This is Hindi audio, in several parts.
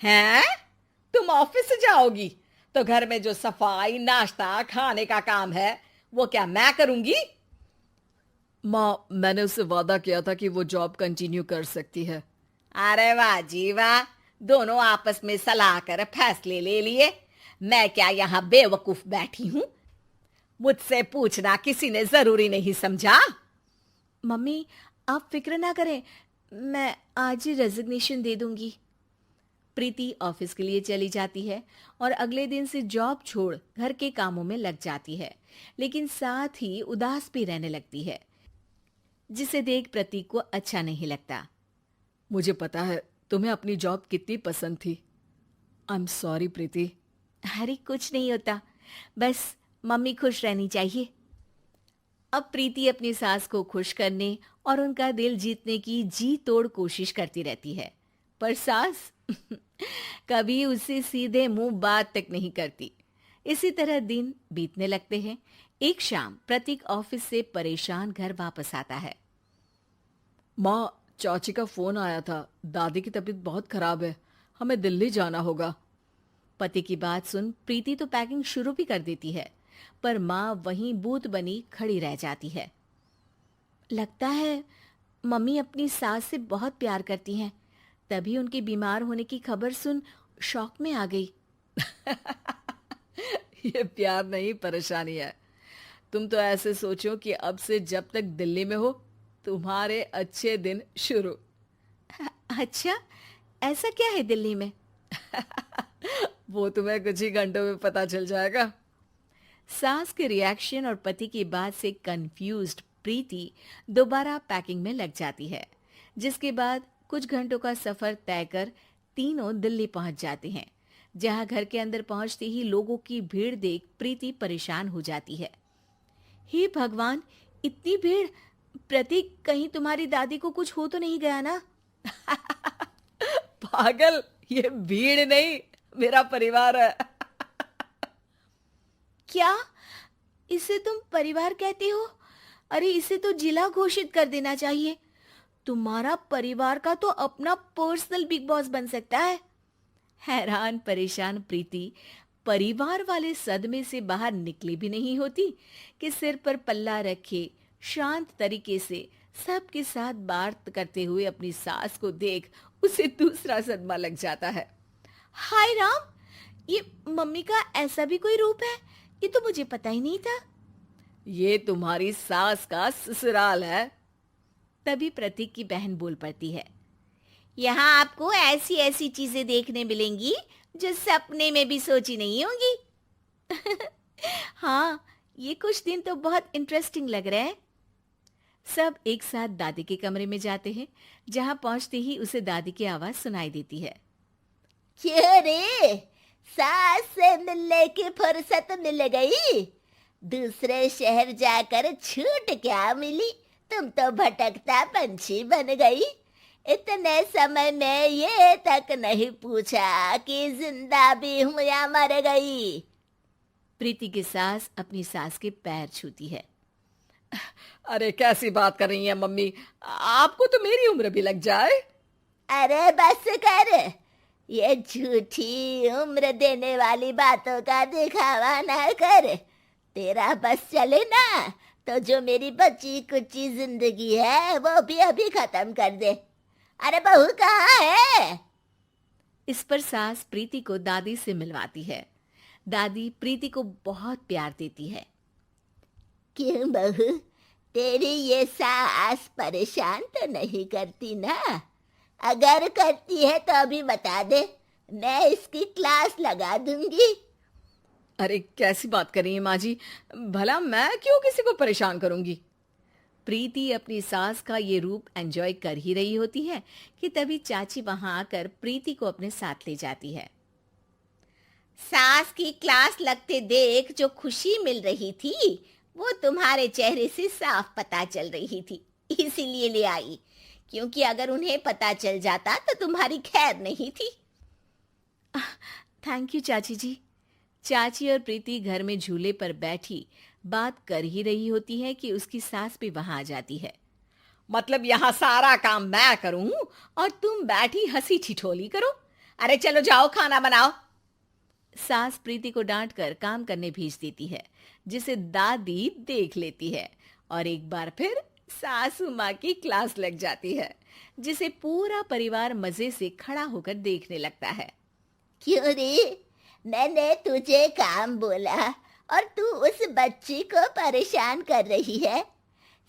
हैं? तुम ऑफिस से जाओगी तो घर में जो सफाई, नाश्ता, खाने का काम है वो क्या मैं करूंगी? माँ, मैंने उससे वादा किया था कि वो जॉब कंटिन्यू कर सकती है। अरे वाह जी वाह, दोनों आपस में सलाह कर फैसले ले लिए। मैं क्या यहाँ बेवकूफ बैठी हूँ? मुझसे पूछना किसी ने जरूरी नहीं समझा? मम्मी, आप फिक्र ना करें, मैं आज ही रेजिग्नेशन दे दूंगी। प्रीति ऑफिस के लिए चली जाती है और अगले दिन से जॉब छोड़ घर के कामों में लग जाती है, लेकिन साथ ही उदास भी रहने लगती है, जिसे देख प्रतीक को अच्छा नहीं लगता। मुझे पता है तुम्हें अपनी जॉब कितनी पसंद थी। आई एम सॉरी प्रीति। अरे कुछ नहीं होता, बस मम्मी खुश रहनी चाहिए। अब प्रीति अपनी सास को खुश करने और उनका दिल जीतने की जी तोड़ कोशिश करती रहती है, पर सास कभी उससे सीधे मुंह बात तक नहीं करती। इसी तरह दिन बीतने लगते हैं। एक शाम प्रतीक ऑफिस से परेशान घर वापस आता है। माँ, चाची का फोन आया था। दादी की तबीयत बहुत खराब है, हमें दिल्ली जाना होगा। पति की बात सुन प्रीति तो पैकिंग शुरू भी कर देती है, पर माँ वहीं बूत बनी खड़ी रह जाती है। लगता है मम्मी अपनी सास से बहुत प्यार करती हैं, तभी उनके बीमार होने की खबर सुन शॉक में आ गई। ये प्यार नहीं, परेशानी है। तुम तो ऐसे सोचो कि अब से जब तक दिल्ली में हो तुम्हारे अच्छे दिन शुरू। अच्छा, ऐसा क्या है दिल्ली में? वो तुम्हें कुछ ही घंटों में पता चल जाएगा। सास के रिएक्शन और पति की बात से कंफ्यूज्ड प्रीति दोबारा पैकिंग में लग जाती है, जिसके बाद कुछ घंटों का सफर तय कर तीनों दिल्ली पहुंच जाते हैं, जहां घर के अंदर पहुंचते ही लोगों की भीड़ देख प्रीति परेशान हो जाती है। हे भगवान, इतनी भीड़! प्रतीक, कहीं तुम्हारी दादी को कुछ हो तो नहीं गया ना? पागल, ये भीड़ नहीं, मेरा परिवार है। क्या? इसे तुम परिवार कहते हो? अरे इसे तो जिला घोषित कर देना चाहिए। तुम्हारा परिवार का तो अपना पर्सनल बिग बॉस बन सकता है। हैरान परेशान प्रीति परिवार वाले सदमे से बाहर निकली भी नहीं होती कि सिर पर पल्ला रखे शांत तरीके से सबके साथ बात करते हुए अपनी सास को देख उसे दूसरा सदमा लग जाता है। हाय राम, ये मम्मी का ऐसा भी कोई रूप है? ये तो मुझे पता ही नहीं था। ये तुम्हारी सास का ससुराल है। तभी प्रतीक की बहन बोल पड़ती है, यहाँ आपको ऐसी ऐसी चीजें देखने मिलेंगी जो सपने में भी सोची नहीं होंगी। हाँ, ये कुछ दिन तो बहुत इंटरेस्टिंग लग रहा है। सब एक साथ दादी के कमरे में जाते हैं, जहां पहुंचते ही उसे दादी की आवाज सुनाई देती है। क्यों रे, सास से मिलने की फुर्सत मिल गई? दूसरे शहर जाकर छूट क्या मिली? तुम तो भटकता पंछी बन गई। इतने समय में ये तक नहीं पूछा कि जिंदा भी हूं या मर गई। प्रीति की सास अपनी सास के पैर छूती है। अरे कैसी बात कर रही है मम्मी, आपको तो मेरी उम्र भी लग जाए। अरे बस कर, ये झूठी उम्र देने वाली बातों का दिखावा ना कर। तेरा बस चले ना तो जो मेरी बची कुची जिंदगी है वो भी अभी खत्म कर दे। अरे बहू कहाँ है? इस पर सास प्रीति को दादी से मिलवाती है। दादी प्रीति को बहुत प्यार देती है। क्यों बहू, तेरी ये सास परेशान तो नहीं करती ना? अगर करती है तो अभी बता दे, मैं इसकी क्लास लगा दूंगी। अरे कैसी बात कर रही है माँ जी, भला मैं क्यों किसी को परेशान करूंगी। प्रीति अपनी सास का ये रूप एंजॉय कर ही रही होती है कि तभी चाची वहां आकर प्रीति को अपने साथ ले जाती है। सास की क्लास लगते देख जो खुशी मिल रही थी वो तुम्हारे चेहरे से साफ पता चल रही थी, इसीलिए ले आई। क्योंकि अगर उन्हें पता चल जाता तो तुम्हारी खैर नहीं थी। थैंक यू चाची जी। चाची और प्रीति घर में झूले पर बैठी बात कर ही रही होती है कि उसकी सास भी वहां आ जाती है। मतलब यहाँ सारा काम मैं करूं और तुम बैठी हंसी ठिठोली करो? अरे चलो जाओ खाना बनाओ। सास प्रीति को डांटकर काम करने भेज देती है, जिसे दादी देख लेती है और एक बार फिर सासू माँ की क्लास लग जाती है, जिसे पूरा परिवार मजे से खड़ा होकर देखने लगता है। क्यों रे, मैंने तुझे काम बोला और तू उस बच्ची को परेशान कर रही है।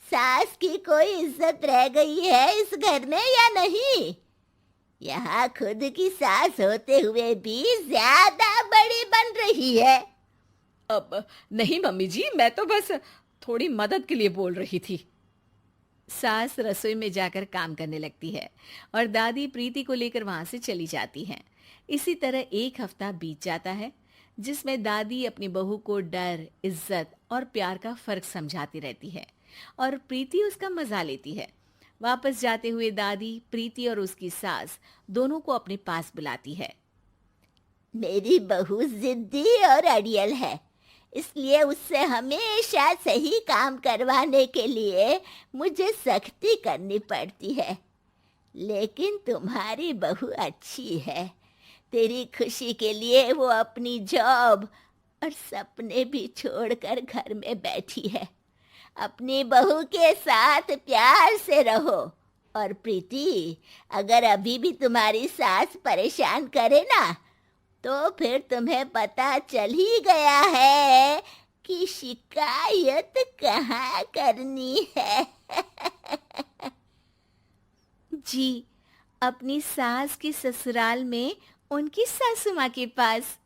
सास की कोई इज्जत रह गई है इस घर में या नहीं? यहाँ खुद की सास होते हुए भी ज्यादा बड़ी बन रही है। अब नहीं मम्मी जी, मैं तो बस थोड़ी मदद के लिए बोल रही थी। सास रसोई में जाकर काम करने लगती है और दादी प्रीति को लेकर वहां से चली जाती हैं। इसी तरह एक हफ्ता बीत जाता है, जिसमें दादी अपनी बहू को डर, इज्जत और प्यार का फर्क समझाती रहती है और प्रीति उसका मजा लेती है। वापस जाते हुए दादी प्रीति और उसकी सास दोनों को अपने पास बुलाती है। मेरी बहू जिद्दी और अड़ियल है, इसलिए उससे हमेशा सही काम करवाने के लिए मुझे सख्ती करनी पड़ती है। लेकिन तुम्हारी बहू अच्छी है। तेरी खुशी के लिए वो अपनी जॉब और सपने भी छोड़कर घर में बैठी है। अपनी बहू के साथ प्यार से रहो। और प्रीति, अगर अभी भी तुम्हारी सास परेशान करे ना, तो फिर तुम्हें पता चल ही गया है कि शिकायत कहाँ करनी है। जी, अपनी सास के ससुराल में उनकी सासू माँ के पास।